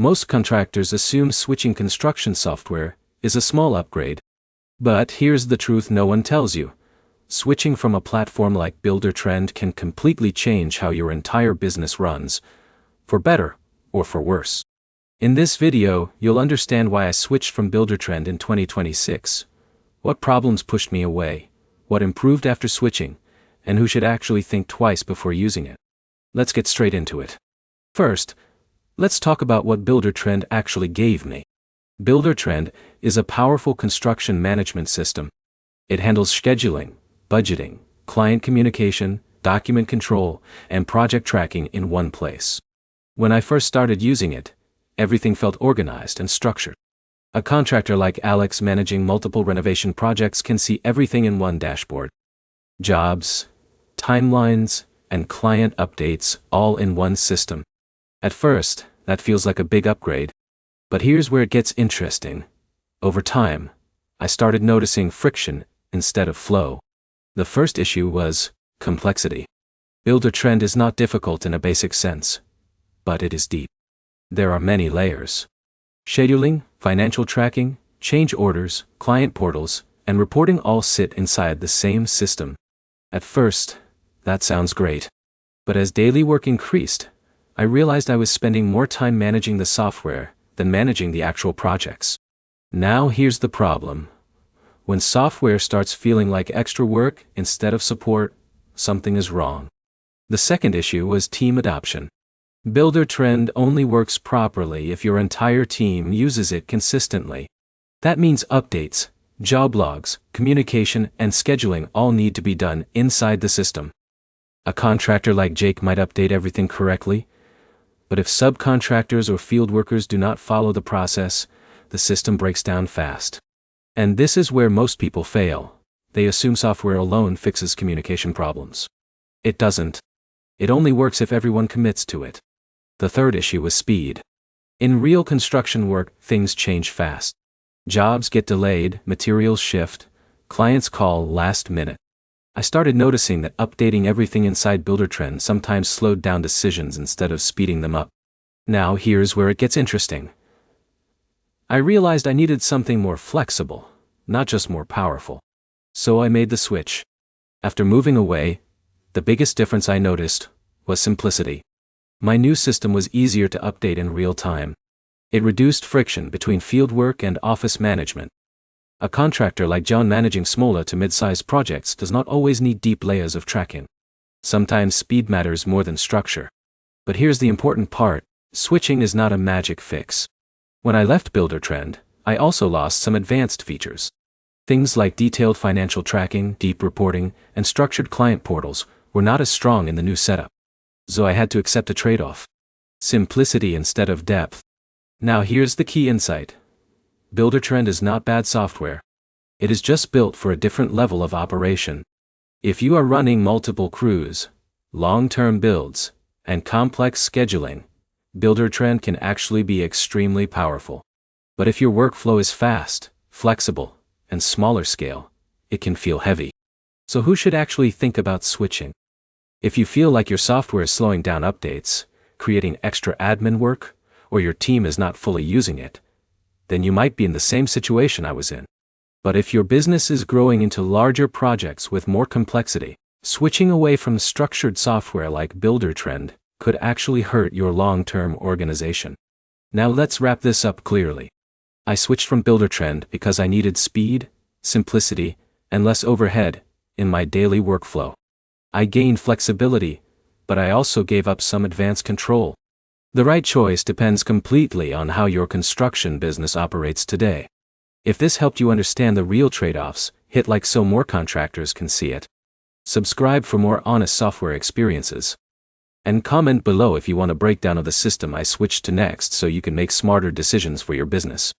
Most contractors assume switching construction software is a small upgrade. But here's the truth no one tells you. Switching from a platform like Buildertrend can completely change how your entire business runs, for better or for worse. In this video, you'll understand why I switched from Buildertrend in 2026, what problems pushed me away, what improved after switching, and who should actually think twice before using it. Let's get straight into it. First, let's talk about what Buildertrend actually gave me. Buildertrend is a powerful construction management system. It handles scheduling, budgeting, client communication, document control, and project tracking in one place. When I first started using it, everything felt organized and structured. A contractor like Alex managing multiple renovation projects can see everything in one dashboard. Jobs, timelines, and client updates all in one system. At first, that feels like a big upgrade. But here's where it gets interesting. Over time, I started noticing friction instead of flow. The first issue was complexity. Buildertrend is not difficult in a basic sense, but it is deep. There are many layers. Scheduling, financial tracking, change orders, client portals, and reporting all sit inside the same system. At first, that sounds great. But as daily work increased, I realized I was spending more time managing the software than managing the actual projects. Now here's the problem. When software starts feeling like extra work instead of support, something is wrong. The second issue was team adoption. Buildertrend only works properly if your entire team uses it consistently. That means updates, job logs, communication, and scheduling all need to be done inside the system. A contractor like Jake might update everything correctly, but if subcontractors or field workers do not follow the process, the system breaks down fast. And this is where most people fail. They assume software alone fixes communication problems. It doesn't. It only works if everyone commits to it. The third issue is speed. In real construction work, things change fast. Jobs get delayed, materials shift, clients call last minute. I started noticing that updating everything inside Buildertrend sometimes slowed down decisions instead of speeding them up. Now here's where it gets interesting. I realized I needed something more flexible, not just more powerful. So I made the switch. After moving away, the biggest difference I noticed was simplicity. My new system was easier to update in real time. It reduced friction between fieldwork and office management. A contractor like John managing smaller to mid-sized projects does not always need deep layers of tracking. Sometimes speed matters more than structure. But here's the important part, switching is not a magic fix. When I left Buildertrend, I also lost some advanced features. Things like detailed financial tracking, deep reporting, and structured client portals were not as strong in the new setup. So I had to accept a trade-off. Simplicity instead of depth. Now here's the key insight. Buildertrend is not bad software. It is just built for a different level of operation. If you are running multiple crews, long-term builds, and complex scheduling, Buildertrend can actually be extremely powerful. But if your workflow is fast, flexible, and smaller scale, it can feel heavy. So who should actually think about switching? If you feel like your software is slowing down updates, creating extra admin work, or your team is not fully using it, then you might be in the same situation I was in. But if your business is growing into larger projects with more complexity, switching away from structured software like Buildertrend could actually hurt your long-term organization. Now let's wrap this up clearly. I switched from Buildertrend because I needed speed, simplicity, and less overhead in my daily workflow. I gained flexibility, but I also gave up some advanced control. The right choice depends completely on how your construction business operates today. If this helped you understand the real trade-offs, hit like so more contractors can see it. Subscribe for more honest software experiences. And comment below if you want a breakdown of the system I switched to next so you can make smarter decisions for your business.